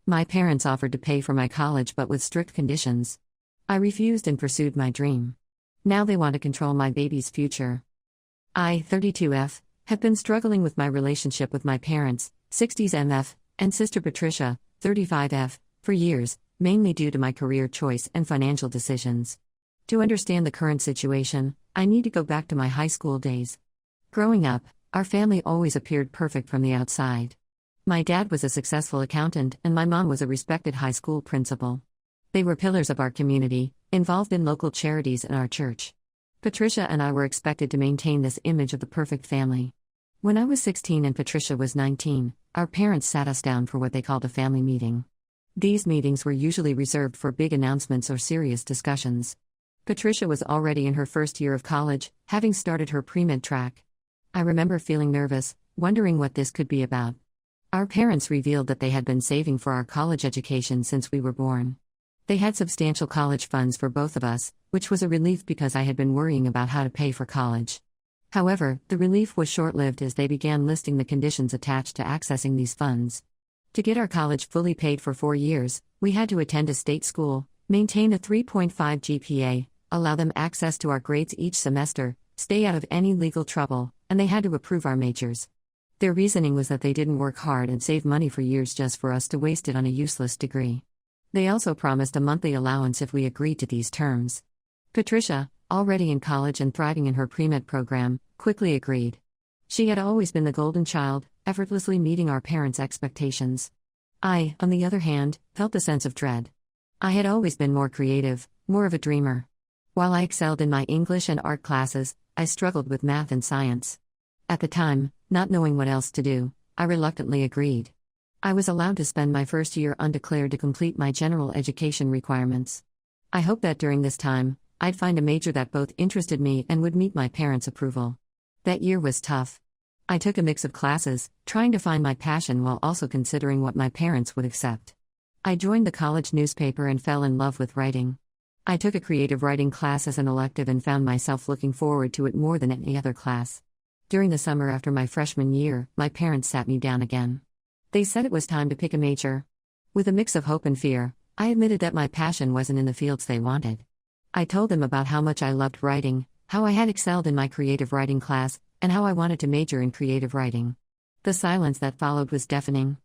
My parents offered to pay for my college but with strict conditions. I refused and pursued my dream. Now they want to control my baby's future. I, 32F, have been struggling with my relationship with my parents, 60s MF, and sister Patricia, 35F, for years, mainly due to my career choice and financial decisions. To understand the current situation, I need to go back to my high school days. Growing up, our family always appeared perfect from the outside. My dad was a successful accountant and my mom was a respected high school principal. They were pillars of our community, involved in local charities and our church. Patricia and I were expected to maintain this image of the perfect family. When I was 16 and Patricia was 19, our parents sat us down for what they called a family meeting. These meetings were usually reserved for big announcements or serious discussions. Patricia was already in her first year of college, having started her pre-med track. I remember feeling nervous, wondering what this could be about. Our parents revealed that they had been saving for our college education since we were born. They had substantial college funds for both of us, which was a relief because I had been worrying about how to pay for college. However, the relief was short-lived as they began listing the conditions attached to accessing these funds. To get our college fully paid for 4 years, we had to attend a state school, maintain a 3.5 GPA, allow them access to our grades each semester, stay out of any legal trouble, and they had to approve our majors. Their reasoning was that they didn't work hard and save money for years just for us to waste it on a useless degree. They also promised a monthly allowance if we agreed to these terms. Patricia, already in college and thriving in her pre-med program, quickly agreed. She had always been the golden child, effortlessly meeting our parents' expectations. I, on the other hand, felt a sense of dread. I had always been more creative, more of a dreamer. While I excelled in my English and art classes, I struggled with math and science. At the time, not knowing what else to do, I reluctantly agreed. I was allowed to spend my first year undeclared to complete my general education requirements. I hoped that during this time, I'd find a major that both interested me and would meet my parents' approval. That year was tough. I took a mix of classes, trying to find my passion while also considering what my parents would accept. I joined the college newspaper and fell in love with writing. I took a creative writing class as an elective and found myself looking forward to it more than any other class. During the summer after my freshman year, my parents sat me down again. They said it was time to pick a major. With a mix of hope and fear, I admitted that my passion wasn't in the fields they wanted. I told them about how much I loved writing, how I had excelled in my creative writing class, and how I wanted to major in creative writing. The silence that followed was deafening.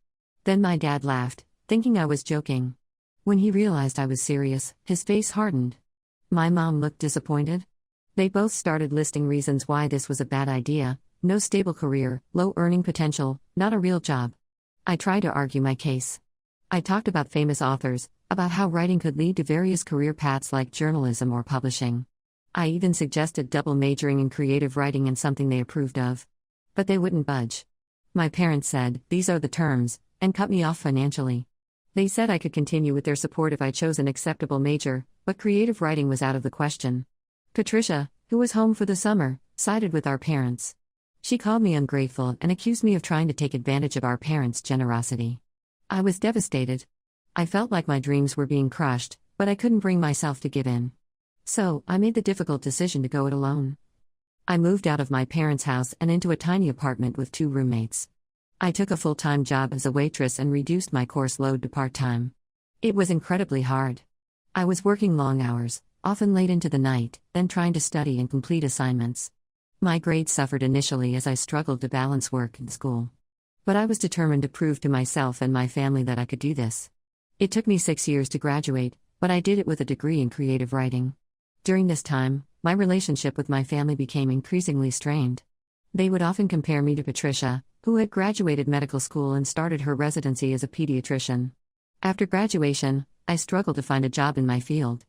Then my dad laughed, thinking I was joking. When he realized I was serious, his face hardened. My mom looked disappointed. They both started listing reasons why this was a bad idea: no stable career, low earning potential, not a real job. I tried to argue my case. I talked about famous authors, about how writing could lead to various career paths like journalism or publishing. I even suggested double majoring in creative writing and something they approved of. But they wouldn't budge. My parents said, "These are the terms," and cut me off financially. They said I could continue with their support if I chose an acceptable major, but creative writing was out of the question. Patricia, who was home for the summer, sided with our parents. She called me ungrateful and accused me of trying to take advantage of our parents' generosity. I was devastated. I felt like my dreams were being crushed, but I couldn't bring myself to give in. So, I made the difficult decision to go it alone. I moved out of my parents' house and into a tiny apartment with 2 roommates. I took a full-time job as a waitress and reduced my course load to part-time. It was incredibly hard. I was working long hours, often late into the night, then trying to study and complete assignments. My grades suffered initially as I struggled to balance work and school. But I was determined to prove to myself and my family that I could do this. It took me 6 years to graduate, but I did it with a degree in creative writing. During this time, my relationship with my family became increasingly strained. They would often compare me to Patricia, who had graduated medical school and started her residency as a pediatrician. After graduation, I struggled to find a job in my field.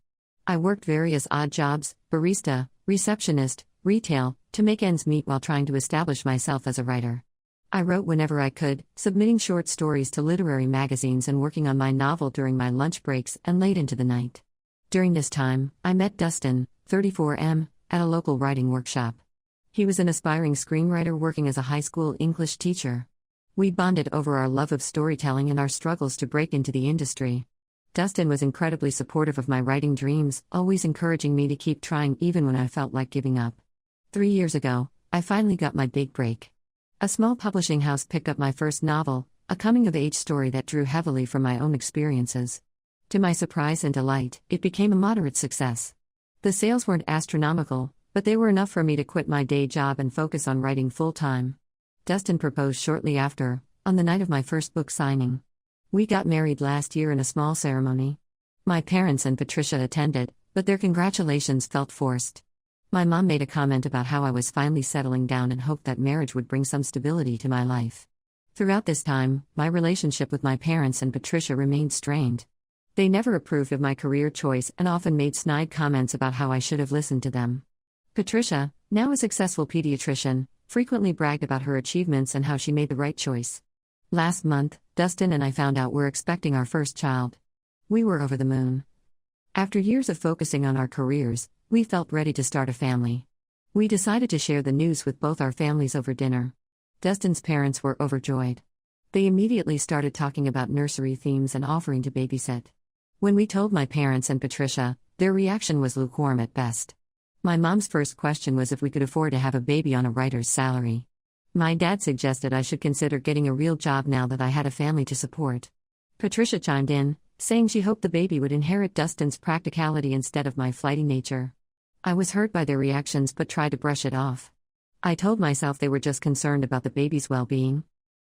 I worked various odd jobs, barista, receptionist, retail, to make ends meet while trying to establish myself as a writer. I wrote whenever I could, submitting short stories to literary magazines and working on my novel during my lunch breaks and late into the night. During this time, I met Dustin, 34M, at a local writing workshop. He was an aspiring screenwriter working as a high school English teacher. We bonded over our love of storytelling and our struggles to break into the industry. Dustin was incredibly supportive of my writing dreams, always encouraging me to keep trying even when I felt like giving up. 3 years ago, I finally got my big break. A small publishing house picked up my first novel, a coming-of-age story that drew heavily from my own experiences. To my surprise and delight, it became a moderate success. The sales weren't astronomical, but they were enough for me to quit my day job and focus on writing full-time. Dustin proposed shortly after, on the night of my first book signing. We got married last year in a small ceremony. My parents and Patricia attended, but their congratulations felt forced. My mom made a comment about how I was finally settling down and hoped that marriage would bring some stability to my life. Throughout this time, my relationship with my parents and Patricia remained strained. They never approved of my career choice and often made snide comments about how I should have listened to them. Patricia, now a successful pediatrician, frequently bragged about her achievements and how she made the right choice. Last month, Dustin and I found out we're expecting our first child. We were over the moon. After years of focusing on our careers, we felt ready to start a family. We decided to share the news with both our families over dinner. Dustin's parents were overjoyed. They immediately started talking about nursery themes and offering to babysit. When we told my parents and Patricia, their reaction was lukewarm at best. My mom's first question was if we could afford to have a baby on a writer's salary. My dad suggested I should consider getting a real job now that I had a family to support. Patricia chimed in, saying she hoped the baby would inherit Dustin's practicality instead of my flighty nature. I was hurt by their reactions but tried to brush it off. I told myself they were just concerned about the baby's well-being.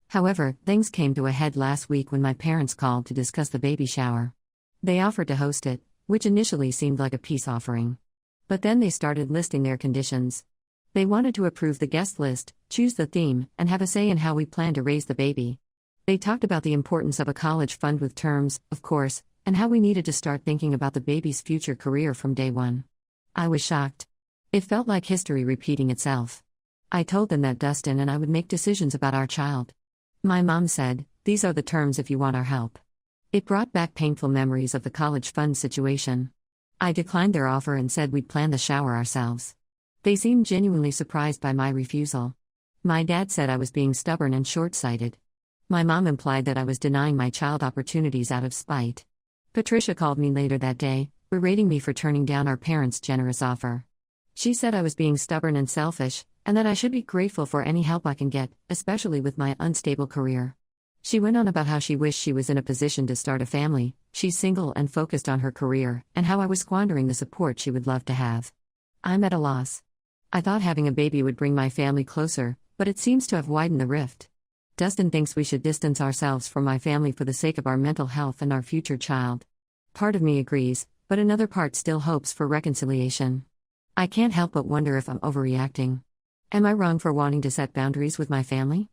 However, things came to a head last week when my parents called to discuss the baby shower. They offered to host it, which initially seemed like a peace offering. But then they started listing their conditions. They wanted to approve the guest list, choose the theme, and have a say in how we plan to raise the baby. They talked about the importance of a college fund with terms, of course, and how we needed to start thinking about the baby's future career from day one. I was shocked. It felt like history repeating itself. I told them that Dustin and I would make decisions about our child. My mom said, "These are the terms if you want our help." It brought back painful memories of the college fund situation. I declined their offer and said we'd plan the shower ourselves. They seemed genuinely surprised by my refusal. My dad said I was being stubborn and short-sighted. My mom implied that I was denying my child opportunities out of spite. Patricia called me later that day, berating me for turning down our parents' generous offer. She said I was being stubborn and selfish, and that I should be grateful for any help I can get, especially with my unstable career. She went on about how she wished she was in a position to start a family, she's single and focused on her career, and how I was squandering the support she would love to have. I'm at a loss. I thought having a baby would bring my family closer, but it seems to have widened the rift. Dustin thinks we should distance ourselves from my family for the sake of our mental health and our future child. Part of me agrees, but another part still hopes for reconciliation. I can't help but wonder if I'm overreacting. Am I wrong for wanting to set boundaries with my family?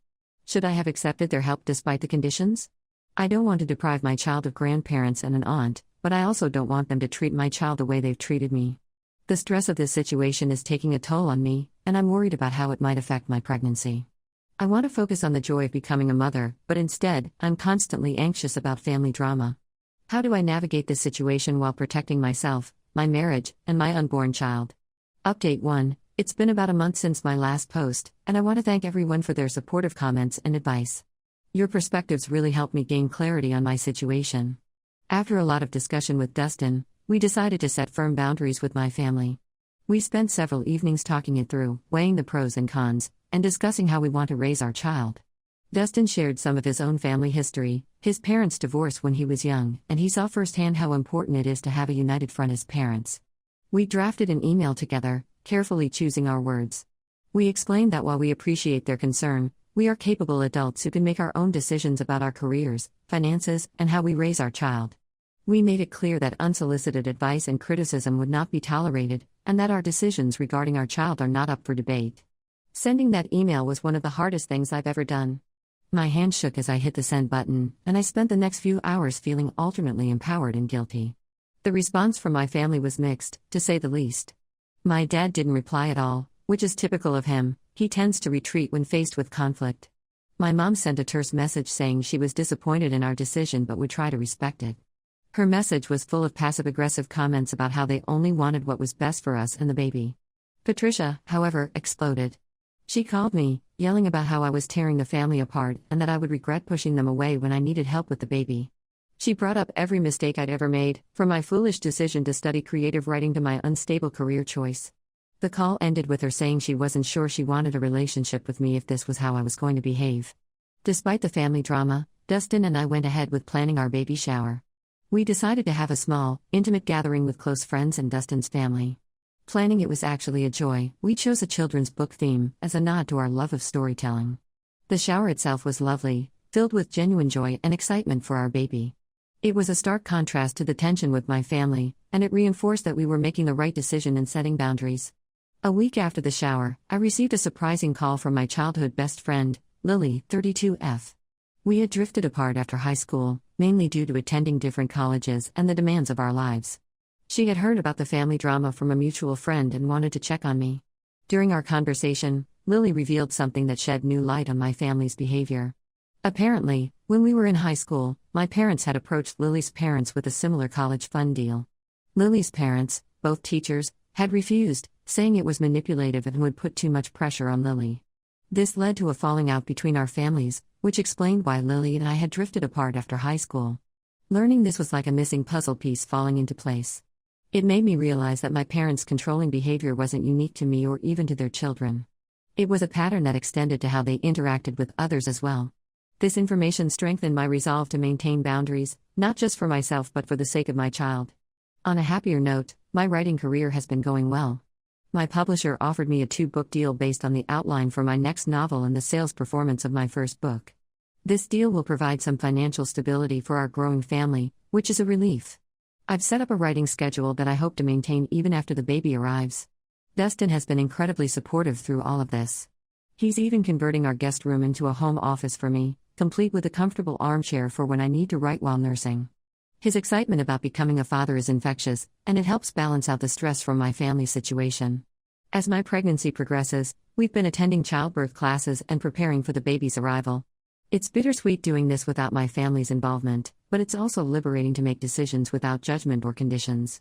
Should I have accepted their help despite the conditions? I don't want to deprive my child of grandparents and an aunt, but I also don't want them to treat my child the way they've treated me. The stress of this situation is taking a toll on me, and I'm worried about how it might affect my pregnancy. I want to focus on the joy of becoming a mother, but instead, I'm constantly anxious about family drama. How do I navigate this situation while protecting myself, my marriage, and my unborn child? Update 1. It's been about a month since my last post, and I want to thank everyone for their supportive comments and advice. Your perspectives really helped me gain clarity on my situation. After a lot of discussion with Dustin, we decided to set firm boundaries with my family. We spent several evenings talking it through, weighing the pros and cons, and discussing how we want to raise our child. Dustin shared some of his own family history. His parents divorced when he was young, and he saw firsthand how important it is to have a united front as parents. We drafted an email together, carefully choosing our words. We explained that while we appreciate their concern, we are capable adults who can make our own decisions about our careers, finances, and how we raise our child. We made it clear that unsolicited advice and criticism would not be tolerated, and that our decisions regarding our child are not up for debate. Sending that email was one of the hardest things I've ever done. My hand shook as I hit the send button, and I spent the next few hours feeling alternately empowered and guilty. The response from my family was mixed, to say the least. My dad didn't reply at all, which is typical of him. He tends to retreat when faced with conflict. My mom sent a terse message saying she was disappointed in our decision but would try to respect it. Her message was full of passive-aggressive comments about how they only wanted what was best for us and the baby. Patricia, however, exploded. She called me, yelling about how I was tearing the family apart and that I would regret pushing them away when I needed help with the baby. She brought up every mistake I'd ever made, from my foolish decision to study creative writing to my unstable career choice. The call ended with her saying she wasn't sure she wanted a relationship with me if this was how I was going to behave. Despite the family drama, Dustin and I went ahead with planning our baby shower. We decided to have a small, intimate gathering with close friends and Dustin's family. Planning it was actually a joy. We chose a children's book theme as a nod to our love of storytelling. The shower itself was lovely, filled with genuine joy and excitement for our baby. It was a stark contrast to the tension with my family, and it reinforced that we were making the right decision in setting boundaries. A week after the shower, I received a surprising call from my childhood best friend, Lily, 32F. We had drifted apart after high school, mainly due to attending different colleges and the demands of our lives. She had heard about the family drama from a mutual friend and wanted to check on me. During our conversation, Lily revealed something that shed new light on my family's behavior. Apparently, when we were in high school, my parents had approached Lily's parents with a similar college fund deal. Lily's parents, both teachers, had refused, saying it was manipulative and would put too much pressure on Lily. This led to a falling out between our families, which explained why Lily and I had drifted apart after high school. Learning this was like a missing puzzle piece falling into place. It made me realize that my parents' controlling behavior wasn't unique to me or even to their children. It was a pattern that extended to how they interacted with others as well. This information strengthened my resolve to maintain boundaries, not just for myself but for the sake of my child. On a happier note, my writing career has been going well. My publisher offered me a 2-book deal based on the outline for my next novel and the sales performance of my first book. This deal will provide some financial stability for our growing family, which is a relief. I've set up a writing schedule that I hope to maintain even after the baby arrives. Dustin has been incredibly supportive through all of this. He's even converting our guest room into a home office for me, complete with a comfortable armchair for when I need to write while nursing. His excitement about becoming a father is infectious, and it helps balance out the stress from my family situation. As my pregnancy progresses, we've been attending childbirth classes and preparing for the baby's arrival. It's bittersweet doing this without my family's involvement, but it's also liberating to make decisions without judgment or conditions.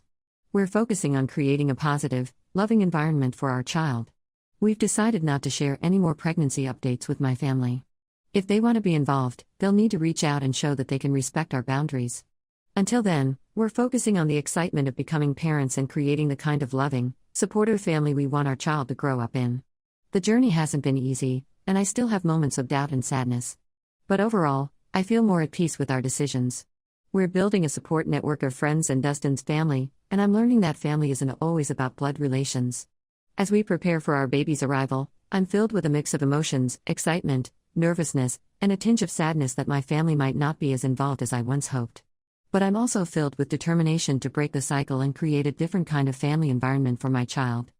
We're focusing on creating a positive, loving environment for our child. We've decided not to share any more pregnancy updates with my family. If they want to be involved, they'll need to reach out and show that they can respect our boundaries. Until then, we're focusing on the excitement of becoming parents and creating the kind of loving, supportive family we want our child to grow up in. The journey hasn't been easy, and I still have moments of doubt and sadness. But overall, I feel more at peace with our decisions. We're building a support network of friends and Dustin's family, and I'm learning that family isn't always about blood relations. As we prepare for our baby's arrival, I'm filled with a mix of emotions, excitement, nervousness, and a tinge of sadness that my family might not be as involved as I once hoped. But I'm also filled with determination to break the cycle and create a different kind of family environment for my child.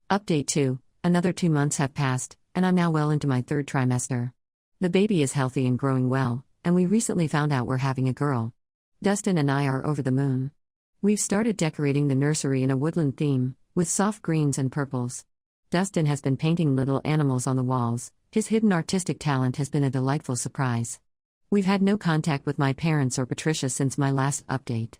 Update 2: another 2 months have passed, and I'm now well into my 3rd trimester. The baby is healthy and growing well, and we recently found out we're having a girl. Dustin and I are over the moon. We've started decorating the nursery in a woodland theme, with soft greens and purples. Dustin has been painting little animals on the walls. His hidden artistic talent has been a delightful surprise. We've had no contact with my parents or Patricia since my last update.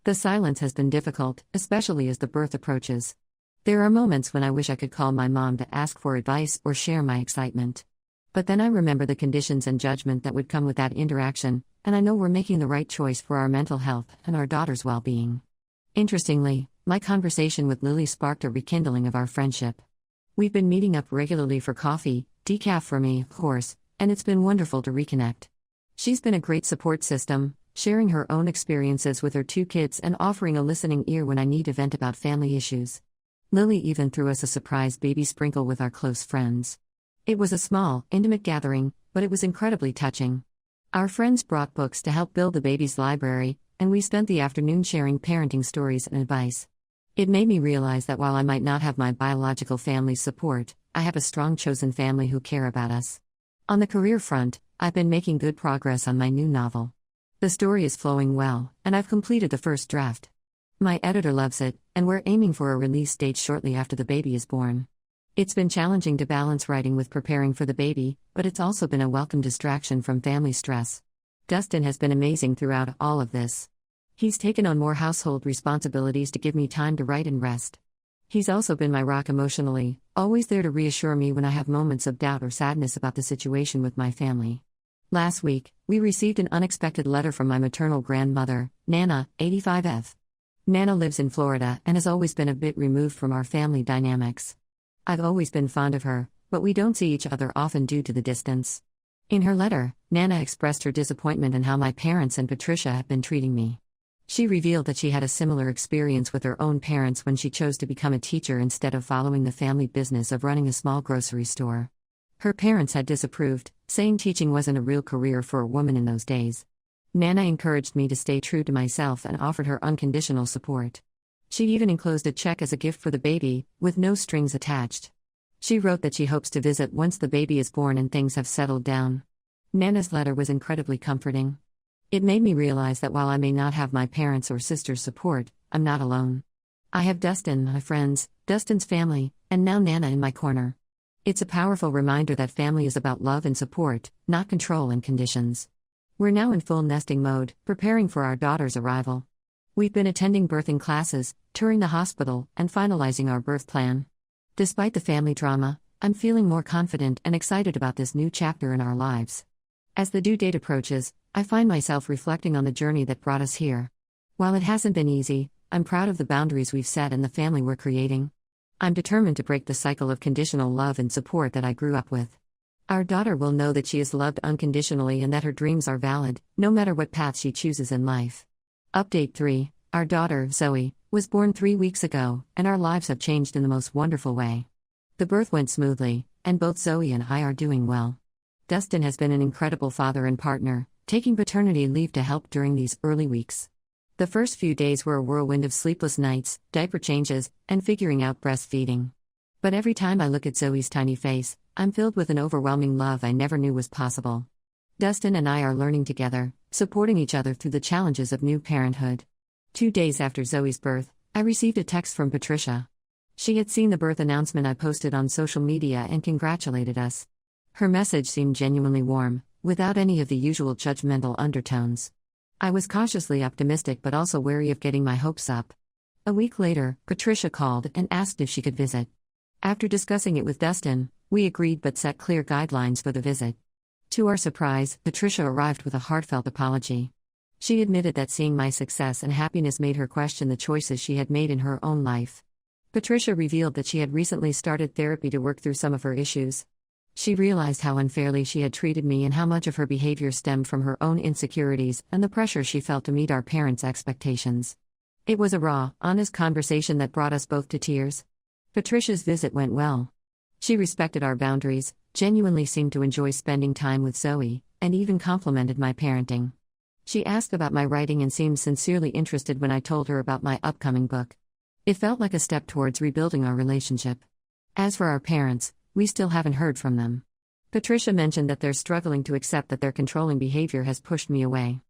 The silence has been difficult, especially as the birth approaches. There are moments when I wish I could call my mom to ask for advice or share my excitement. But then I remember the conditions and judgment that would come with that interaction, and I know we're making the right choice for our mental health and our daughter's well-being. Interestingly, my conversation with Lily sparked a rekindling of our friendship. We've been meeting up regularly for coffee, decaf for me, of course, and it's been wonderful to reconnect. She's been a great support system, sharing her own experiences with her 2 kids and offering a listening ear when I need to vent about family issues. Lily even threw us a surprise baby sprinkle with our close friends. It was a small, intimate gathering, but it was incredibly touching. Our friends brought books to help build the baby's library, and we spent the afternoon sharing parenting stories and advice. It made me realize that while I might not have my biological family's support, I have a strong chosen family who care about us. On the career front, I've been making good progress on my new novel. The story is flowing well, and I've completed the first draft. My editor loves it, and we're aiming for a release date shortly after the baby is born. It's been challenging to balance writing with preparing for the baby, but it's also been a welcome distraction from family stress. Dustin has been amazing throughout all of this. He's taken on more household responsibilities to give me time to write and rest. He's also been my rock emotionally, always there to reassure me when I have moments of doubt or sadness about the situation with my family. Last week, we received an unexpected letter from my maternal grandmother, Nana, 85F. Nana lives in Florida and has always been a bit removed from our family dynamics. I've always been fond of her, but we don't see each other often due to the distance. In her letter, Nana expressed her disappointment in how my parents and Patricia have been treating me. She revealed that she had a similar experience with her own parents when she chose to become a teacher instead of following the family business of running a small grocery store. Her parents had disapproved, saying teaching wasn't a real career for a woman in those days. Nana encouraged me to stay true to myself and offered her unconditional support. She even enclosed a check as a gift for the baby, with no strings attached. She wrote that she hopes to visit once the baby is born and things have settled down. Nana's letter was incredibly comforting. It made me realize that while I may not have my parents' or sister's support, I'm not alone. I have Dustin, my friends, Dustin's family, and now Nana in my corner. It's a powerful reminder that family is about love and support, not control and conditions. We're now in full nesting mode, preparing for our daughter's arrival. We've been attending birthing classes, touring the hospital, and finalizing our birth plan. Despite the family drama, I'm feeling more confident and excited about this new chapter in our lives. As the due date approaches, I find myself reflecting on the journey that brought us here. While it hasn't been easy, I'm proud of the boundaries we've set and the family we're creating. I'm determined to break the cycle of conditional love and support that I grew up with. Our daughter will know that she is loved unconditionally and that her dreams are valid, no matter what path she chooses in life. Update 3. Our daughter, Zoe, was born 3 weeks ago, and our lives have changed in the most wonderful way. The birth went smoothly, and both Zoe and I are doing well. Dustin has been an incredible father and partner, taking paternity leave to help during these early weeks. The first few days were a whirlwind of sleepless nights, diaper changes, and figuring out breastfeeding. But every time I look at Zoe's tiny face, I'm filled with an overwhelming love I never knew was possible. Dustin and I are learning together, supporting each other through the challenges of new parenthood. 2 days after Zoe's birth, I received a text from Patricia. She had seen the birth announcement I posted on social media and congratulated us. Her message seemed genuinely warm, without any of the usual judgmental undertones. I was cautiously optimistic but also wary of getting my hopes up. A week later, Patricia called and asked if she could visit. After discussing it with Dustin, we agreed but set clear guidelines for the visit. To our surprise, Patricia arrived with a heartfelt apology. She admitted that seeing my success and happiness made her question the choices she had made in her own life. Patricia revealed that she had recently started therapy to work through some of her issues. She realized how unfairly she had treated me and how much of her behavior stemmed from her own insecurities and the pressure she felt to meet our parents' expectations. It was a raw, honest conversation that brought us both to tears. Patricia's visit went well. She respected our boundaries, genuinely seemed to enjoy spending time with Zoe, and even complimented my parenting. She asked about my writing and seemed sincerely interested when I told her about my upcoming book. It felt like a step towards rebuilding our relationship. As for our parents, we still haven't heard from them. Patricia mentioned that they're struggling to accept that their controlling behavior has pushed me away.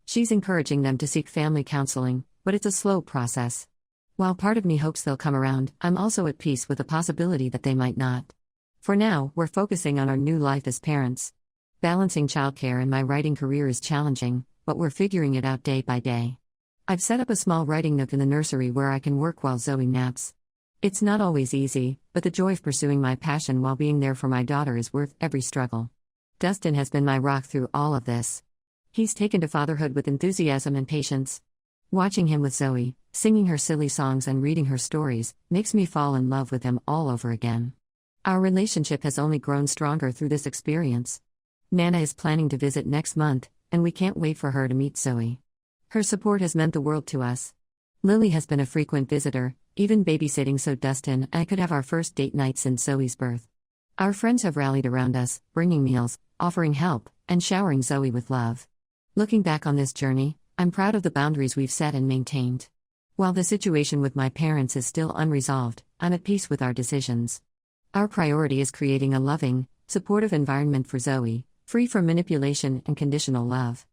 She's encouraging them to seek family counseling, but it's a slow process. While part of me hopes they'll come around, I'm also at peace with the possibility that they might not. For now, we're focusing on our new life as parents. Balancing childcare and my writing career is challenging, but we're figuring it out day by day. I've set up a small writing nook in the nursery where I can work while Zoe naps. It's not always easy, but the joy of pursuing my passion while being there for my daughter is worth every struggle. Dustin has been my rock through all of this. He's taken to fatherhood with enthusiasm and patience. Watching him with Zoe, singing her silly songs and reading her stories, makes me fall in love with him all over again. Our relationship has only grown stronger through this experience. Nana is planning to visit next month, and we can't wait for her to meet Zoe. Her support has meant the world to us. Lily has been a frequent visitor, even babysitting so Dustin and I could have our first date night since Zoe's birth. Our friends have rallied around us, bringing meals, offering help, and showering Zoe with love. Looking back on this journey, I'm proud of the boundaries we've set and maintained. While the situation with my parents is still unresolved, I'm at peace with our decisions. Our priority is creating a loving, supportive environment for Zoe, free from manipulation and conditional love.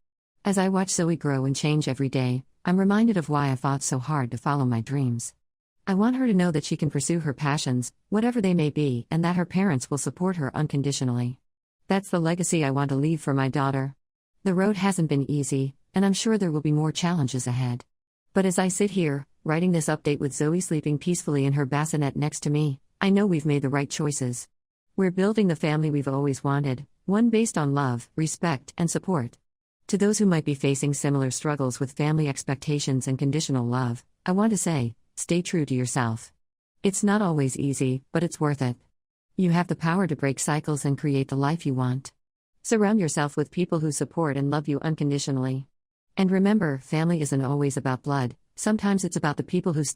As I watch Zoe grow and change every day, I'm reminded of why I fought so hard to follow my dreams. I want her to know that she can pursue her passions, whatever they may be, and that her parents will support her unconditionally. That's the legacy I want to leave for my daughter. The road hasn't been easy, and I'm sure there will be more challenges ahead. But as I sit here, writing this update with Zoe sleeping peacefully in her bassinet next to me, I know we've made the right choices. We're building the family we've always wanted, one based on love, respect, and support. To those who might be facing similar struggles with family expectations and conditional love, I want to say, stay true to yourself. It's not always easy, but it's worth it. You have the power to break cycles and create the life you want. Surround yourself with people who support and love you unconditionally. And remember, family isn't always about blood, sometimes it's about the people who stand